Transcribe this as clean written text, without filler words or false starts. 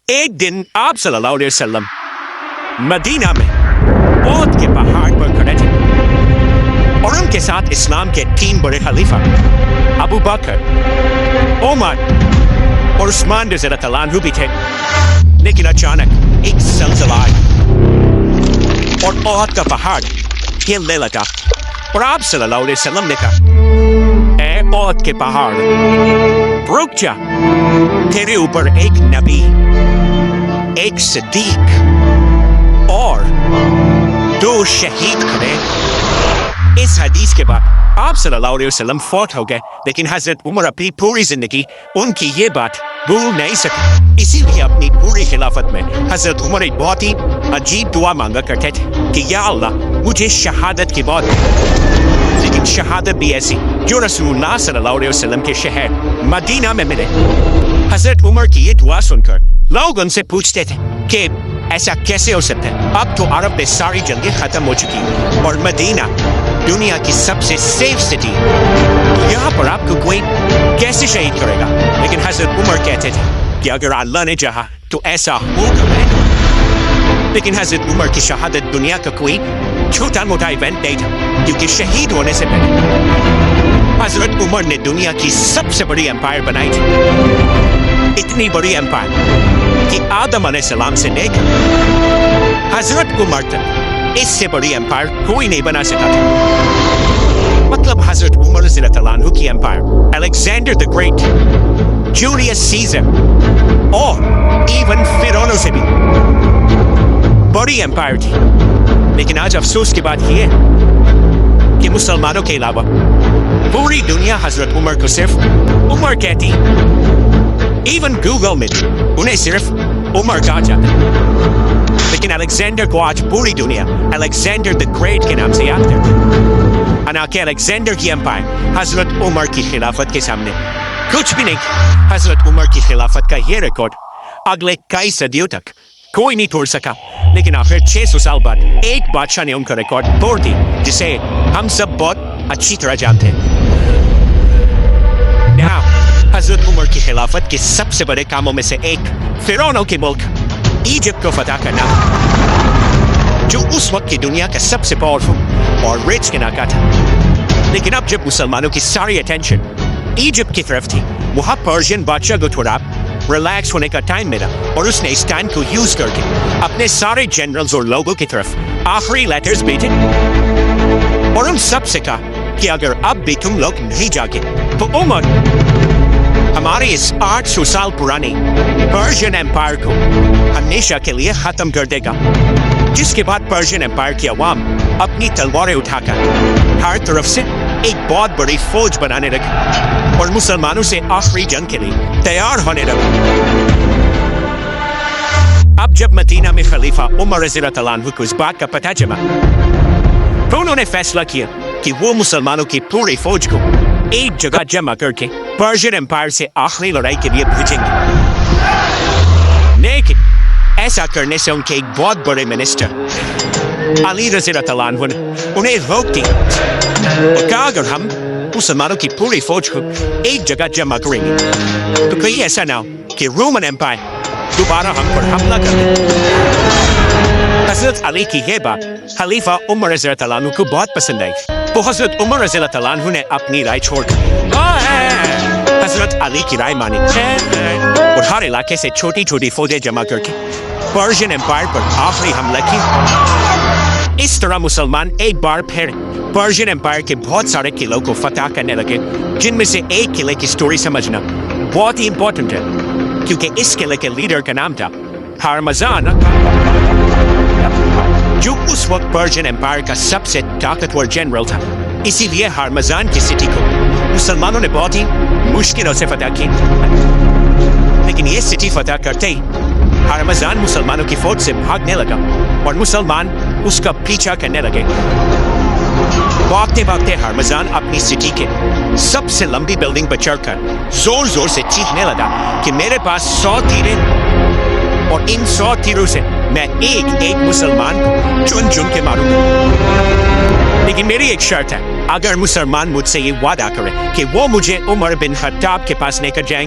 ایک دن آپ صلی اللہ علیہ وسلم مدینہ میں احد کے پہاڑ پر کھڑے تھے اور ان کے ساتھ اسلام کے 3 بڑے خلیفہ ابو بکر، عمر اور عثمان رضی اللہ عنہ بھی تھے. لیکن اچانک ایک زلزلہ آیا اور احد کا پہاڑ ہلنے لگا اور آپ صلی اللہ علیہ وسلم نے کہا، اے احد کے پہاڑ رک جا، تیرے اوپر ایک نبی، ایک صدیق اور 2 شہید کھڑے. اس حدیث کے بعد آپ صلی اللہ علیہ وسلم فوت ہو گئے، لیکن حضرت عمر اپنی پوری زندگی ان کی یہ بات بھول نہیں سکے. اسی لیے اپنی پوری خلافت میں حضرت عمر ایک بہت ہی عجیب دعا مانگا کرتے تھے کہ یا اللہ مجھے شہادت کی بہت، لیکن شہادت بھی ایسی جو رسول اللہ صلی اللہ علیہ وسلم کے شہر مدینہ میں ملے. حضرت عمر کی یہ دعا سن کر لوگ ان سے پوچھتے تھے کہ ایسا کیسے ہو سکتا ہے؟ اب تو عرب میں ساری جنگیں ختم ہو چکی اور مدینہ دنیا کی سب سے سیف سٹی، یہاں پر آپ کو کوئی کیسے شہید کرے گا؟ لیکن حضرت عمر کہتے تھے کہ اگر اللہ نے چاہا تو ایسا ہوگا. لیکن حضرت عمر کی شہادت دنیا کا کوئی چھوٹا موٹا ایونٹ نہیں تھا، کیونکہ شہید ہونے سے پہلے حضرت عمر نے دنیا کی سب سے بڑی امپائر بنائی تھی. اتنی بڑی امپائر کہ آدم علیہ السلام سے لے کر حضرت عمر تک اس سے بڑی امپائر کوئی نہیں بنا سکا تھا. مطلب حضرت عمر رضی اللہ عنہ کی empire Alexander the great, Julius Caesar اور ایون فرعونوں سے بھی بڑی امپائر تھی. لیکن آج افسوس کی بات یہ ہے کہ مسلمانوں کے علاوہ پوری دنیا حضرت عمر کو صرف عمر کہتی. ایون گوگل میں انہیں صرف عمر کہا جاتا ہے، لیکن الیگزینڈر کو آج پوری دنیا الیگزینڈر دی گریٹ کے نام سے یاد کرتی ہے. حالانکہ الیگزینڈر کی امپائر حضرت عمر کی خلافت کے سامنے کچھ بھی نہیں. حضرت عمر کی خلافت کا یہ ریکارڈ اگلے کئی صدیوں تک کوئی نہیں توڑ سکا، لیکن آخر 600 سال بعد ایک بادشاہ نے ان کا ریکارڈ توڑ دی، جسے ہم سب بہت اچھی طرح جانتے ہیں. حضرت عمر کی خلافت کے سب سے بڑے کاموں میں سے ایک فرعونوں کے ملک ایجپٹ کو فتح کرنا، جو اس وقت کی دنیا کا سب سے پاورفل اور رچ علاقہ تھا. لیکن اب جب مسلمانوں کی ساری اٹینشن ایجپٹ کی طرف تھی، وہاں پرشین بادشاہ کو تھوڑا ریلیکس ہونے کا ٹائم ملا اور اس نے اس ٹائم کو یوز کر کے اپنے سارے جنرلز اور لوگوں کی طرف آخری لیٹرز بھیجے اور ان سب سے کہا کہ اگر اب بھی تم لوگ نہیں جاگے تو عمر ہمارے اس 800 سال پرانی پرشین امپائر کو ہمیشہ کے لیے ختم کر دے گا. جس کے بعد پرشین امپائر کی عوام اپنی تلواریں اٹھا کر ہر طرف سے ایک بہت بڑی فوج بنانے لگی اور مسلمانوں سے آخری جنگ کے لیے تیار ہونے لگے. اب جب مدینہ میں خلیفہ عمر رضی اللہ عنہ کو اس بات کا پتہ چلا تو انہوں نے فیصلہ کیا کہ وہ مسلمانوں کی پوری فوج کو ایک جگہ جمع کر کے پرشین امپائر سے آخری لڑائی کے لیے بھیجیں گے. لیکن ایسا کرنے سے ان کے ایک بہت بڑے منسٹر علی رضی اللہ عنہ نے انہیں روک دی اور کہا اگر ہم مسلمانوں کی پوری فوج کو ایک جگہ جمع کریں گے تو کہیں ایسا نہ ہو کہ رومن امپائر دوبارہ ہم پر حملہ کر دے. حضرت علی کی یہ بات خلیفہ عمر رضی اللہ عنہ کو بہت پسند آئی تو حضرت عمر رضی اللہ عنہ نے اپنی رائے چھوڑ کر حضرت علی کی رائے مانی اور ہر علاقے سے چھوٹی چھوٹی فوجیں جمع کر کے پرشین امپائر پر آخری حملہ کیا. اس طرح مسلمان ایک بار پھر پرشین امپائر کے بہت سارے قلعوں کو فتح کرنے لگے، جن میں سے ایک قلعے کی سٹوری سمجھنا بہت ہی امپورٹنٹ ہے کیونکہ اس قلعے کے لیڈر کا نام تھا ہرمزان، جو اس وقت پرشین امپائر کا سب سے طاقتور جنرل تھا. اسی لیے ہرمزان کی سٹی کو مسلمانوں نے بہت ہی مشکلوں سے فتح کی. لیکن یہ سٹی فتح کرتے ہی ہرمزان مسلمانوں کی فوج سے بھاگنے لگا اور مسلمان اس کا پیچھا کرنے لگے. بھاگتے بھاگتے ہرمزان اپنی سٹی کے سب سے لمبی بلڈنگ پر چڑھ کر زور زور سے چیخنے لگا کہ میرے پاس 100 تیریں اور ان 100 تیروں سے میں ایک ایک مسلمان کو چن چن کے ماروں گا. لیکن میری ایک شرط ہے، اگر مسلمان مجھ سے یہ وعدہ کرے کہ وہ مجھے عمر بن خطاب کے پاس لے کر جائیں گے